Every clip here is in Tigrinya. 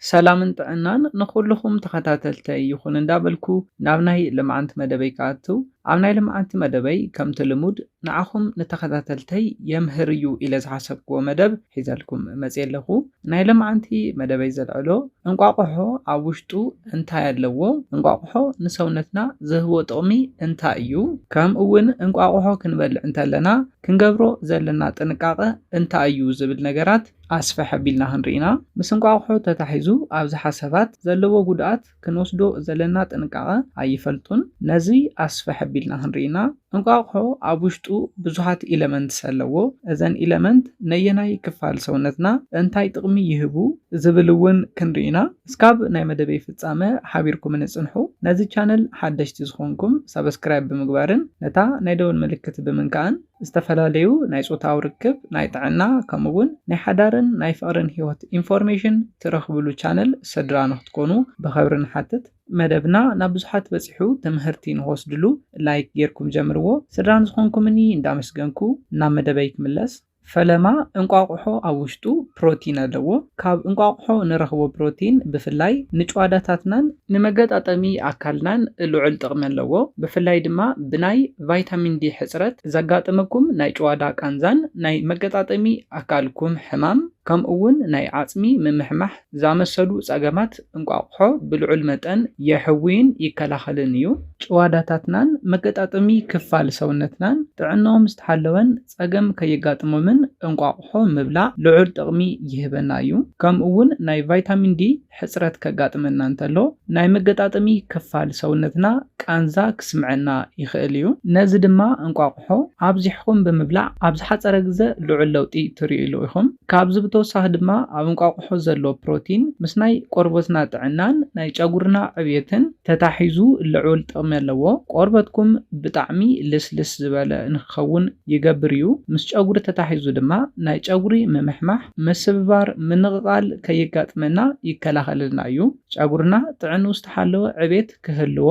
ሰላምን ጥዕናን ንኹልኹም ተኸታተልተይ ይኹን እንዳበልኩ ናብ ናይ ልምዓንቲ መደበይ ከኣትው ኣብ ናይ ልምዓንቲ መደበይ ከምቲ ልሙድ ንዓኹም ንተኸታተልተይ የምህር እዩ ኢለ ዝሓሰብክዎ መደብ ሒዘልኩም መፅእ ኣለኹ። ናይ ልምዓንቲ መደበይ ዘልዕሎ እንቋቑሖ ኣብ ውሽጡ እንታይ ኣለዎ፣ እንቋቑሖ ንሰውነትና ዝህቦ ጥቕሚ እንታይ እዩ፣ ከምኡ እውን እንቋቑሖ ክንበልዕ እንተለና ክንገብሮ ዘለና ጥንቃቐ እንታይ እዩ ዝብል ነገራት ኣስፈሕ ኣቢልና ክንርኢና። ምስ እንቋቑሖ ተታሒዙ ኣብዝሓ ሰባት ዘለዎ ጉድኣት ክንወስዶ ዘለና ጥንቃቐ ኣይፈልጡን። ነዚ ኣስፈሕ ኣቢልና ክንርኢና። እንቋቑሖ ኣብ ውሽጡ ብዙሓት ኢለመንትስ ኣለዎ። እዘን ኢለመንት ነየናይ ክፋል ሰውነትና እንታይ ጥቕሚ ይህቡ ዝብል እውን ክንርኢና። እስካብ ናይ መደበይ ፍጻመ ሓቢርኩም ንጽንሑ። ነዚ ቻነል ሓደሽቲ ዝኾንኩም ሰብስክራይብ ብምግባርን ነታ ናይ ደወል ምልክት ብምንካእን ዝተፈላለዩ ናይ ጾታዊ ርክብ፣ ናይ ጥዕና ከምኡውን ናይ ሓዳርን ናይ ፍቕርን ህይወት ኢንፎርሜሽን ትረኽብሉ ቻነል ስድራ ንኽትኮኑ ብኸብሪ ንሓትት። መደብና ናብ ብዙሓት በፂሑ ትምህርቲ ንወስድሉ ላይክ ጌርኩም ጀምርዎ። ስድራ ንዝኾንኩምኒ እንዳመስገንኩ ናብ መደበይ ክምለስ። ፈለማ እንቋቑሖ ኣብ ውሽጡ ፕሮቲን ኣለዎ። ካብ እንቋቑሖ ንረኽቦ ፕሮቲን ብፍላይ ንጭዋዳታትናን ንመገጣጠሚ ኣካልናን ልዑል ጥቕሚ ኣለዎ። ብፍላይ ድማ ብናይ ቫይታሚን ዲ ሕፅረት ዘጋጥመኩም ናይ ጭዋዳ ቃንዛን ናይ መገጣጠሚ ኣካልኩም ሕማም ከምኡውን ናይ ዓጽሚ ምምሕማሕ ዝኣመሰሉ ጸገማት እንቋቑሖ ብልዑል መጠን የሕውይን ይከላኸልን እዩ። ጭዋዳታትናን መገጣጠሚ ክፋል ሰውነትናን ጥዕንኦም ዝተሓለወን ጸገም ከየጋጥሞምን እንቋቑሖ ምብላዕ ልዑል ጥቕሚ ይህበና እዩ። ከምኡውን ናይ ቫይታሚን ዲ ሕፅረት ከጋጥመና እንተሎ ናይ መገጣጠሚ ክፋል ሰውነትና ቃንዛ ክስምዐና ይኽእል እዩ። ነዚ ድማ እንቋቑሖ ኣብዚሕኩም ብምብላዕ ኣብ ዝሓፀረ ግዜ ልዑል ለውጢ ትርእሉ ኢኹም። ካብዚ ብተወሳኺ ድማ ኣብ እንቋቑሖ ዘሎ ፕሮቲን ምስ ናይ ቆርበትና ጥዕናን ናይ ጨጉርና ዕብየትን ተታሒዙ ልዑል ጥቕሚ ኣለዎ። ቆርበትኩም ብጣዕሚ ልስልስ ዝበለ ንክኸውን ይገብር እዩ። ምስ ጨጉሪ ተታሒዙ ድማ ናይ ጨጉሪ ምምሕማሕ፣ ምስብባር፣ ምንቕቓል ከየጋጥመና ይከላኸለልና እዩ። ጨጉርና ጥዕንኡ ዝተሓለወ ዕብየት ክህልዎ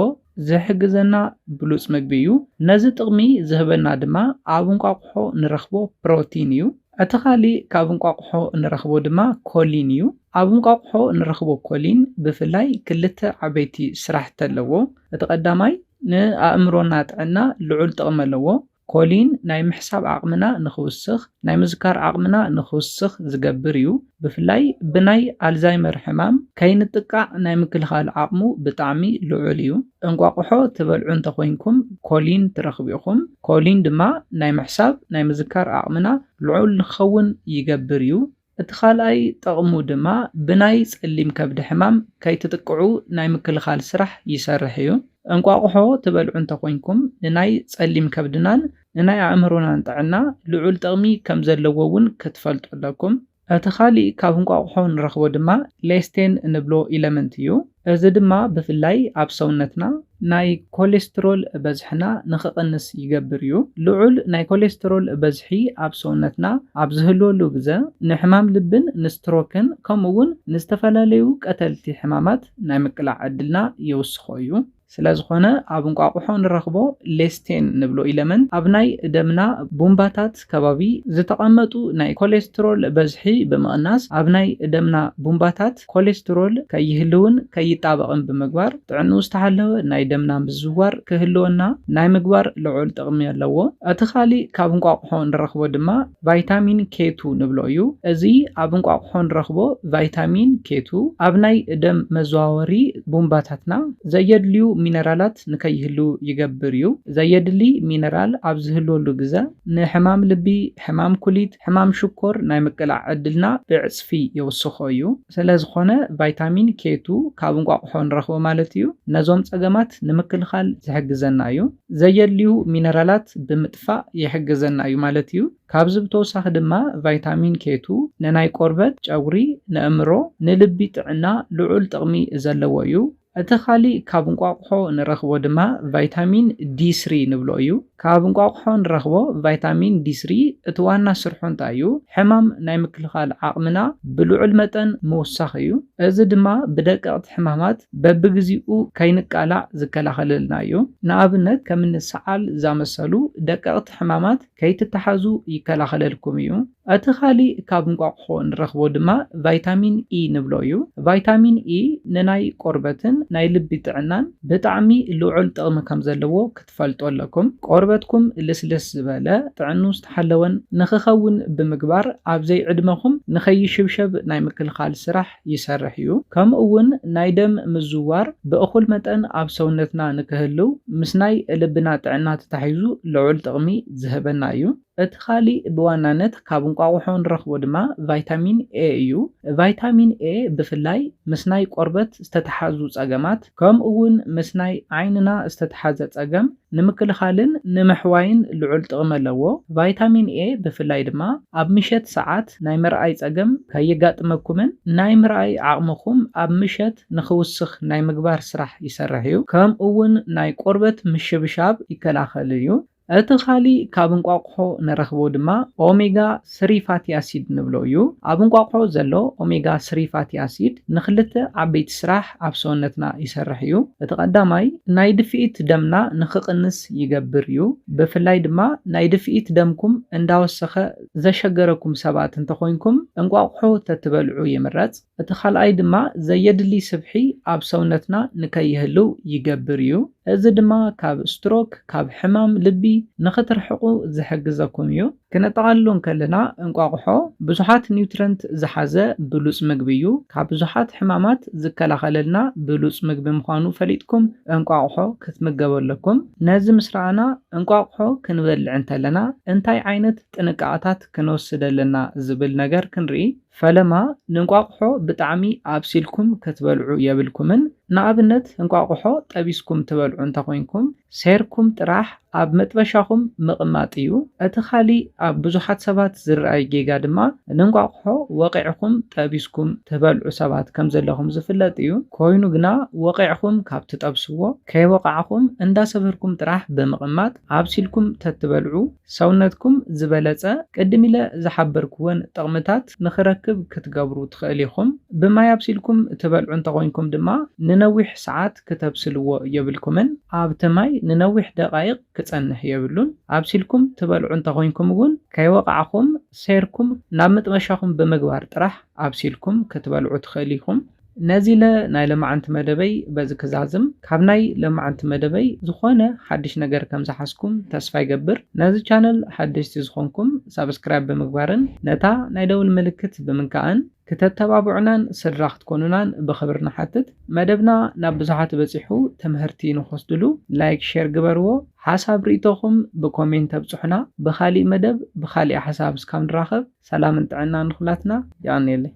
ዝሕግዘና ብሉፅ ምግቢ እዩ። ነዚ ጥቕሚ ዝህበና ድማ ኣብ እንቋቑሖ ንረኽቦ ፕሮቲን እዩ። እቲ ካሊእ ካብ እንቋቑሖ ንረኽቦ ድማ ኮሊን እዩ። ኣብ እንቋቑሖ ንረኽቦ ኮሊን ብፍላይ ክልተ ዓበይቲ ስራሕቲ ኣለዎ። እቲ ቀዳማይ ንኣእምሮና ጥዕና ልዑል ጥቕሚ ኣለዎ። ኮሊን ናይ ምሕሳብ ዓቕምና ንኽውስኽ፣ ናይ ምዝካር ዓቕምና ንኽውስኽ ዝገብር እዩ። ብፍላይ ብናይ ኣልዛይመር ሕማም ከይንጥቃዕ ናይ ምክልኻል ዓቕሙ ብጣዕሚ ልዑል እዩ። እንቋቑሖ ትበልዑ እንተኮይንኩም ኮሊን ትረኽቡ ኢኹም። ኮሊን ድማ ናይ ምሕሳብ ናይ ምዝካር ዓቕምና ልዑል ንክኸውን ይገብር እዩ። እቲ ካልኣይ ጥቕሙ ድማ ብናይ ጸሊም ከብዲ ሕማም ከይትጥቅዑ ናይ ምክልኻል ስራሕ ይሰርሕ እዩ። እንቋቑሖ ትበልዑ እንተኮይንኩም ንናይ ጸሊም ከብድናን ንናይ ኣእምሮናን ጥዕና ልዑል ጥቕሚ ከም ዘለዎ እውን ክትፈልጡ ኣለኩም። እቲ ካሊእ ካብ እንቋቑሖ ንረኽቦ ድማ ሌስቴን እንብሎ ኢለመንት እዩ። እዚ ድማ ብፍላይ ኣብ ሰውነትና ናይ ኮሌስትሮል በዝሕና ንኽቕንስ ይገብር እዩ። ልዑል ናይ ኮሌስትሮል በዝሒ ኣብ ሰውነትና ኣብ ዝህልወሉ ግዜ ንሕማም ልብን ንስትሮክን ከምኡውን ንዝተፈላለዩ ቀተልቲ ሕማማት ናይ ምቅላዕ ዕድልና ይውስኾ እዩ። ስለዝኾነ ኣብ እንቋቑሖ ንረኽቦ ሌስቴን ንብሎ ኢለመንት ኣብ ናይ ደምና ቡምባታት ከባቢ ዝተቐመጡ ናይ ኮሌስትሮል በዝሒ ብምቕናስ ኣብ ናይ ደምና ቡምባታት ኮሌስትሮል ከይህልውን ከይጣበቕን ብምግባር ጥዕንኡ ዝተሓለወ ናይ ደምና ምዝውዋር ክህልወና ናይ ምግባር ልዑል ጥቕሚ ኣለዎ። እቲ ካሊእ ካብ እንቋቑሖ ንረኽቦ ድማ ቫይታሚን ኬቱ ንብሎ እዩ። እዚ ኣብ እንቋቑሖ ንረኽቦ ቫይታሚን ኬቱ ኣብ ናይ ደም መዘዋወሪ ቡምባታትና ዘየድልዩ ሚነራላት ንከይህሉ ይገብር እዩ። ዘየድሊ ሚነራል ኣብ ዝህልወሉ ግዜ ንሕማም ልቢ፣ ሕማም ኩሊት፣ ሕማም ሽኮር ናይ ምቅላዕ ዕድልና ብዕፅፊ የውስኾ እዩ። ስለዝኾነ ቫይታሚን ኬቱ ካብ እንቋቑሖ ንረኽቦ ማለት እዩ። ነዞም ጸገማት ንምክልኻል ዝሕግዘና እዩ። ዘየድልዩ ሚነራላት ብምጥፋእ ይሕግዘና እዩ ማለት እዩ። ካብዚ ብተወሳኺ ድማ ቫይታሚን ኬቱ ንናይ ቆርበት፣ ጨጉሪ፣ ንኣእምሮ፣ ንልቢ ጥዕና ልዑል ጥቕሚ ዘለዎ እዩ። እቲ ካሊእ ካብ እንቋቑሖ ንረኽቦ ድማ ቫይታሚን ዲ3 ንብሎ እዩ። ካብ እንቋቑሖ ንረኽቦ ቫይታሚን ዲ3 እቲ ዋና ስርሑ እንታይ እዩ? ሕማም ናይ ምክልኻል ዓቕምና ብልዑል መጠን ምውሳኽ እዩ። እዚ ድማ ብደቀቕቲ ሕማማት በብግዚኡ ከይንቃላዕ ዝከላኸለልና እዩ። ንኣብነት ከም ሰዓል ዝኣመሰሉ ደቀቕቲ ሕማማት ከይትተሓዙ ይከላኸለልኩም እዩ። أتخالي كابن قاقحو نرخبو دما فيتامين إي نبلويو فيتامين إي نناي قربتن ناي لبي تعنان بتعمي لوعل تغم كمزلوو كتفلتو لكم قربتكم لسلس زبالة تعنو استحلون نخخون بمقبار عبزي عدمهم نخي شبشب ناي مكل خال سرح يسرحيو كم أون ناي دم مزوار بأخل متن عبسونتنا نكهلو مسناي لبنا تعنات تحيزو لوعل تغمي زهبنايو أتخالي بوانانت كابن قاقحو نرخبو دما فيتامين A እዩ فيتامين A بفلاي مسناي قربت استتحازو صقمات كم أون مسناي عيننا استتحاز صقم نمكلخالن نمحواين لعل طقم ኣለዎ فيتامين A بفلاي دما ኣብ ምሸት ሰዓት ናይ ምርኣይ ጸገም ከየጋጥመኩምን ናይ ምርኣይ ዓቕምኹም ኣብ ምሸት ንኽውስኽ ናይ ምግባር ስራሕ ይሰርሕ እዩ ከም እውን ናይ ቆርበት ምሽብሻብ ይከላኸል እዩ እቲ ኻሊ ካብ እንቋቁሖ ንረኽቦ ድማ ኦሜጋ 3 ፋቲ አሲድ ንብሎ እዩ ኣብ እንቋቁሖ ዘሎ ኦሜጋ 3 ፋቲ አሲድ ንኽልተ ዓበይቲ ስራሕ ኣብ ሰውነትና ይሰርሕ እዩ እቲ ቀዳማይ ናይ ድፍኢት ደምና ንኽቕንስ ይገብር እዩ ብፍላይ ድማ ናይ ድፍኢት ደምኩም እንዳወሰኸ ዘሸገረኩም ሰባት እንተኾይንኩም እንቋቁሖ ተትበልዑ ይምረጽ እቲ ካልኣይ ድማ ዘየድሊ ስብሒ ኣብ ሰውነትና ንከይህልው ይገብር እዩ እዚ ድማ ካብ ስትሮክ ካብ ሕማም ልቢ ንኽትርሕቁ ዝሕግዘኩም እዩ ክነጠቓልሎ ከለና እንቋቁሖ ብዙሓት ኒውትረንት ዝሓዘ ብሉጽ ምግቢ እዩ ካብ ብዙሓት ሕማማት ዝከላኸለልና ብሉጽ ምግቢ ምዃኑ ፈሊጥኩም እንቋቁሖ ክትምገቡ ኣለኩም ነዚ ምስ ረኣና እንቋቁሖ ክንበልዕ እንተለና እንታይ ዓይነት ጥንቃቐታት ክንወስድ ኣለና ዝብል ነገር ክንርኢ ፈለማ ንንቋቁሖ ብጣዕሚ ኣብሲልኩም ክትበልዑ የብልኩምን ንኣብነት እንቋቁሖ ጠቢስኩም ትበልዑ እንተኾይንኩም ሴርኩም ጥራሕ ኣብ መጥበሻኹም ምቕማጥ እዩ እቲ ኻሊእ ኣብ ብዙሓት ሰባት ዝረኣይ ጌጋ ድማ ንንቋቁሖ ወቂዕኹም ጠቢስኩም ትበልዑ ሰባት ከም ዘለኹም ዝፍለጥ እዩ ኮይኑ ግና ወቂዕኹም ካብ ትጠብስዎ ከይወቃዕኹም እንዳሰበርኩም ጥራሕ ብምቕማጥ ኣብሲልኩም ተትበልዑ ሰውነትኩም ዝበለጸ ቅድም ኢለ ዝሓበርክዎን ጥቕምታት ንኽረክብ ክትገብሩ ትኽእል ኢኹም ብማይ ኣብሲልኩም ትበልዑ እንተኾይንኩም ድማ ንነዊሕ ሰዓት ከተብስልዎ የብልኩምን ኣብቲ ማይ ንነዊሕ ደቃይቕ ክጸንሕ የብሉን ኣብሲልኩም ትበልዑ እንተኾይንኩም እውን ከይወቃዕኹም ሴርኩም ናብ መጥበሻኹም ብምግባር ጥራሕ ኣብሲልኩም ክትበልዑ ትኽእል ኢኹም ነዚለ ናይ ለማዓንቲ መደበይ በዚ ክዛዝም ካብ ናይ ለማዓንቲ መደበይ ዝኾነ ሓድሽ ነገር ከም ዝሓስኩም ተስፋ ይገብር ነዚ ቻነል ሓድሽቲ ዝኾንኩም ሰብስክራይብ ብምግባርን ነታ ናይ ደውል ምልክት ብምንካእን ከተተባብዑናን ስድራ ክትኮኑናን ብኽብር ንሓትት መደብና ናብ ብዙሓት በፂሑ ትምህርቲ ንኸስድሉ ላይክ ሼር ግበርዎ ሓሳብ ርእቶኹም ብኮሜንት ኣብፅሑና ብኻሊእ መደብ ብኻሊእ ሓሳብ እስካብ ንራኸብ ሰላምን ጥዕናን ንኹላትና ይቐኒየለይ